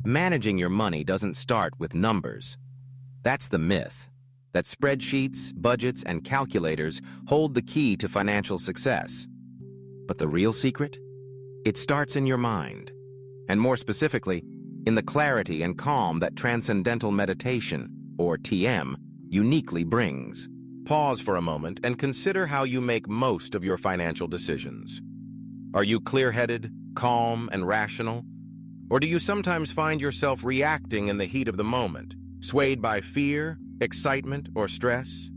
Managing your money doesn't start with numbers. That's the myth, that spreadsheets, budgets, and calculators hold the key to financial success. But the real secret? It starts in your mind, and more specifically, in the clarity and calm that Transcendental Meditation, or TM, uniquely brings. Pause for a moment and consider how you make most of your financial decisions. Are you clear-headed, calm, and rational? Or do you sometimes find yourself reacting in the heat of the moment, swayed by fear, excitement, or stress?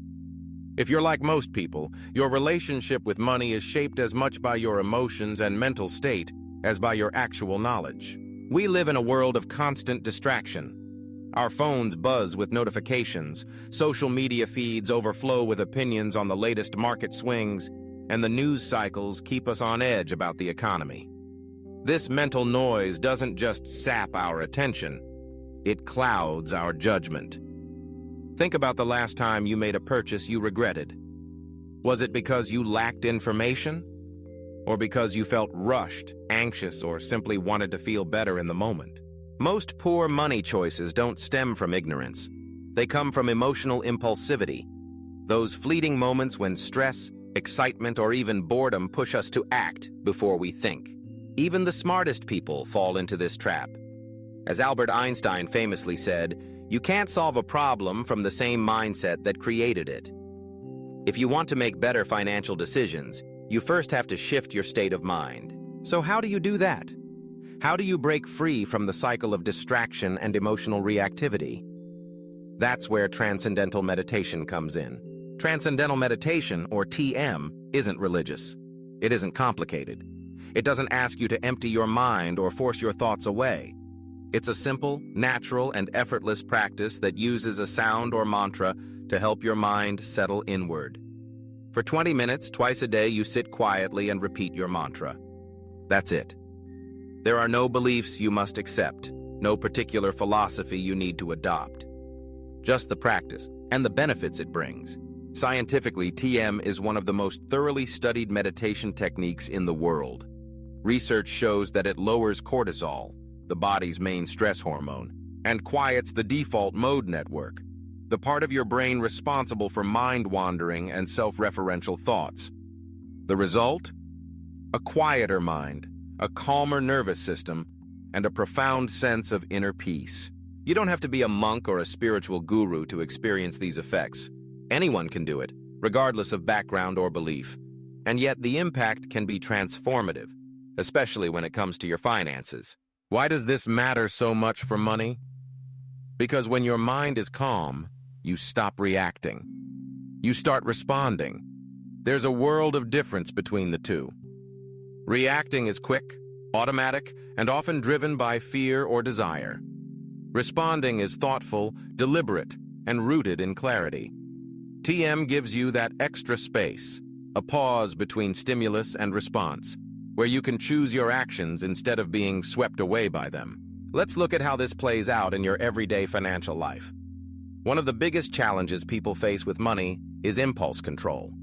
If you're like most people, your relationship with money is shaped as much by your emotions and mental state as by your actual knowledge. We live in a world of constant distraction. Our phones buzz with notifications, social media feeds overflow with opinions on the latest market swings, and the news cycles keep us on edge about the economy. This mental noise doesn't just sap our attention, it clouds our judgment. Think about the last time you made a purchase you regretted. Was it because you lacked information? Or because you felt rushed, anxious, or simply wanted to feel better in the moment? Most poor money choices don't stem from ignorance. They come from emotional impulsivity. Those fleeting moments when stress, excitement, or even boredom push us to act before we think. Even the smartest people fall into this trap. As Albert Einstein famously said, you can't solve a problem from the same mindset that created it. If you want to make better financial decisions, you first have to shift your state of mind. So how do you do that? How do you break free from the cycle of distraction and emotional reactivity? That's where Transcendental Meditation comes in. Transcendental Meditation, or TM, isn't religious. It isn't complicated. It doesn't ask you to empty your mind or force your thoughts away. It's a simple, natural, and effortless practice that uses a sound or mantra to help your mind settle inward. For 20 minutes, twice a day, you sit quietly and repeat your mantra. That's it. There are no beliefs you must accept, no particular philosophy you need to adopt. Just the practice and the benefits it brings. Scientifically, TM is one of the most thoroughly studied meditation techniques in the world. Research shows that it lowers cortisol, the body's main stress hormone, and quiets the default mode network, the part of your brain responsible for mind-wandering and self-referential thoughts. The result? A quieter mind, a calmer nervous system, and a profound sense of inner peace. You don't have to be a monk or a spiritual guru to experience these effects. Anyone can do it, regardless of background or belief. And yet the impact can be transformative, especially when it comes to your finances. Why does this matter so much for money? Because when your mind is calm, you stop reacting. You start responding. There's a world of difference between the two. Reacting is quick, automatic, and often driven by fear or desire. Responding is thoughtful, deliberate, and rooted in clarity. TM gives you that extra space, a pause between stimulus and response, where you can choose your actions instead of being swept away by them. Let's look at how this plays out in your everyday financial life. One of the biggest challenges people face with money is impulse control.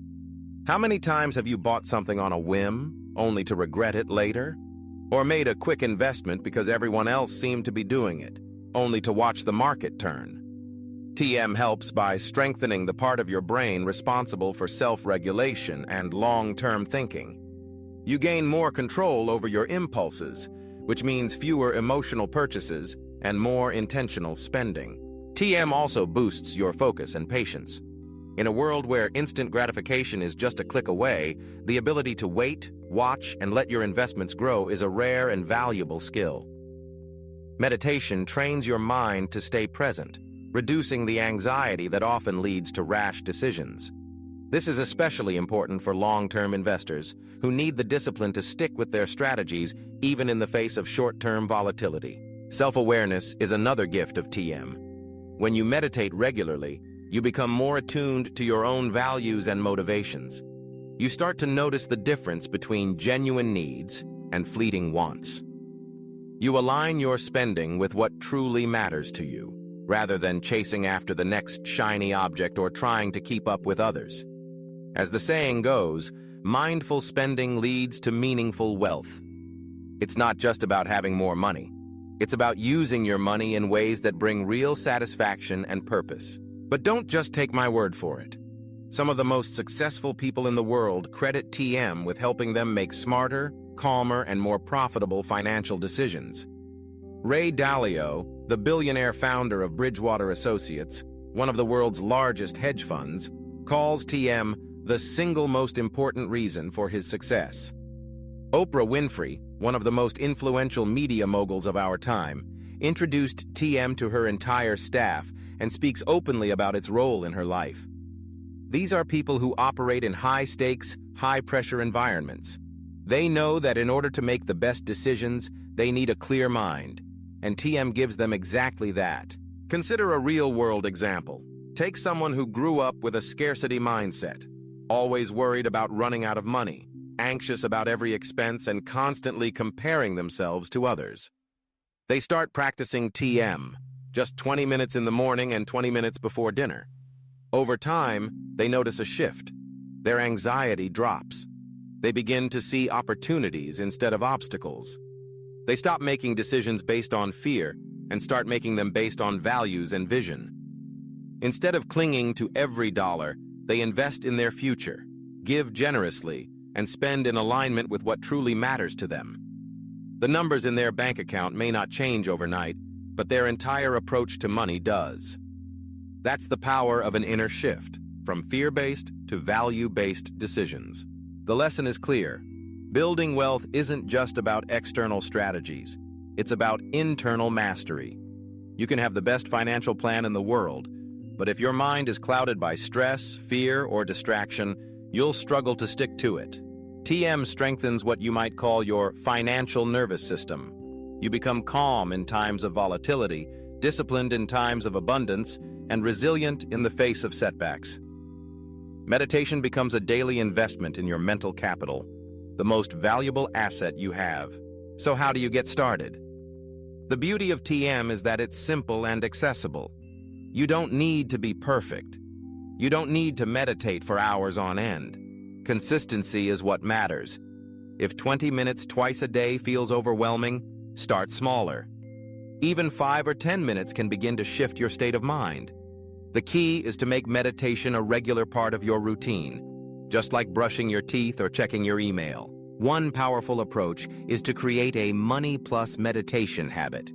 How many times have you bought something on a whim, only to regret it later? Or made a quick investment because everyone else seemed to be doing it, only to watch the market turn? TM helps by strengthening the part of your brain responsible for self-regulation and long-term thinking. You gain more control over your impulses, which means fewer emotional purchases and more intentional spending. TM also boosts your focus and patience. In a world where instant gratification is just a click away, the ability to wait, watch, and let your investments grow is a rare and valuable skill. Meditation trains your mind to stay present, reducing the anxiety that often leads to rash decisions. This is especially important for long-term investors who need the discipline to stick with their strategies even in the face of short-term volatility. Self-awareness is another gift of TM. When you meditate regularly, you become more attuned to your own values and motivations. You start to notice the difference between genuine needs and fleeting wants. You align your spending with what truly matters to you, rather than chasing after the next shiny object or trying to keep up with others. As the saying goes, mindful spending leads to meaningful wealth. It's not just about having more money. It's about using your money in ways that bring real satisfaction and purpose. But don't just take my word for it. Some of the most successful people in the world credit TM with helping them make smarter, calmer, and more profitable financial decisions. Ray Dalio, the billionaire founder of Bridgewater Associates, one of the world's largest hedge funds, calls TM the single most important reason for his success. Oprah Winfrey, one of the most influential media moguls of our time, introduced TM to her entire staff and speaks openly about its role in her life. These are people who operate in high-stakes, high-pressure environments. They know that in order to make the best decisions, they need a clear mind, and TM gives them exactly that. Consider a real-world example. Take someone who grew up with a scarcity mindset, always worried about running out of money, anxious about every expense, and constantly comparing themselves to others. They start practicing TM, just 20 minutes in the morning and 20 minutes before dinner. Over time, they notice a shift. Their anxiety drops. They begin to see opportunities instead of obstacles. They stop making decisions based on fear and start making them based on values and vision. Instead of clinging to every dollar, they invest in their future, give generously, and spend in alignment with what truly matters to them. The numbers in their bank account may not change overnight, but their entire approach to money does. That's the power of an inner shift, from fear-based to value-based decisions. The lesson is clear. Building wealth isn't just about external strategies. It's about internal mastery. You can have the best financial plan in the world, but if your mind is clouded by stress, fear, or distraction, you'll struggle to stick to it. TM strengthens what you might call your financial nervous system. You become calm in times of volatility, disciplined in times of abundance, and resilient in the face of setbacks. Meditation becomes a daily investment in your mental capital, the most valuable asset you have. So how do you get started? The beauty of TM is that it's simple and accessible. You don't need to be perfect. You don't need to meditate for hours on end. Consistency is what matters. If 20 minutes twice a day feels overwhelming, start smaller. Even 5 or 10 minutes can begin to shift your state of mind. The key is to make meditation a regular part of your routine, just like brushing your teeth or checking your email. One powerful approach is to create a money plus meditation habit.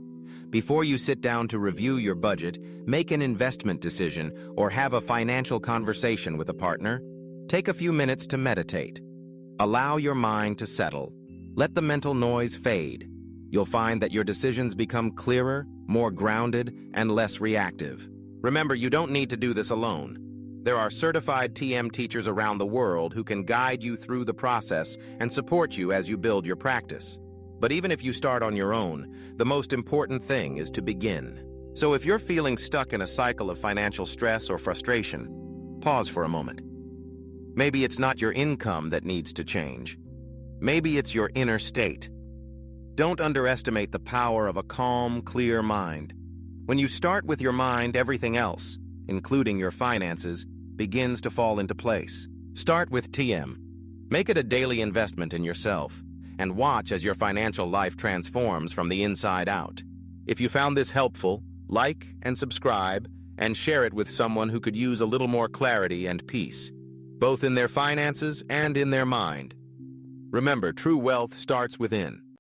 Before you sit down to review your budget, make an investment decision, or have a financial conversation with a partner, take a few minutes to meditate. Allow your mind to settle. Let the mental noise fade. You'll find that your decisions become clearer, more grounded, and less reactive. Remember, you don't need to do this alone. There are certified TM teachers around the world who can guide you through the process and support you as you build your practice. But even if you start on your own, the most important thing is to begin. So if you're feeling stuck in a cycle of financial stress or frustration, pause for a moment. Maybe it's not your income that needs to change. Maybe it's your inner state. Don't underestimate the power of a calm, clear mind. When you start with your mind, everything else, including your finances, begins to fall into place. Start with TM. Make it a daily investment in yourself, and watch as your financial life transforms from the inside out. If you found this helpful, like and subscribe, and share it with someone who could use a little more clarity and peace, both in their finances and in their mind. Remember, true wealth starts within.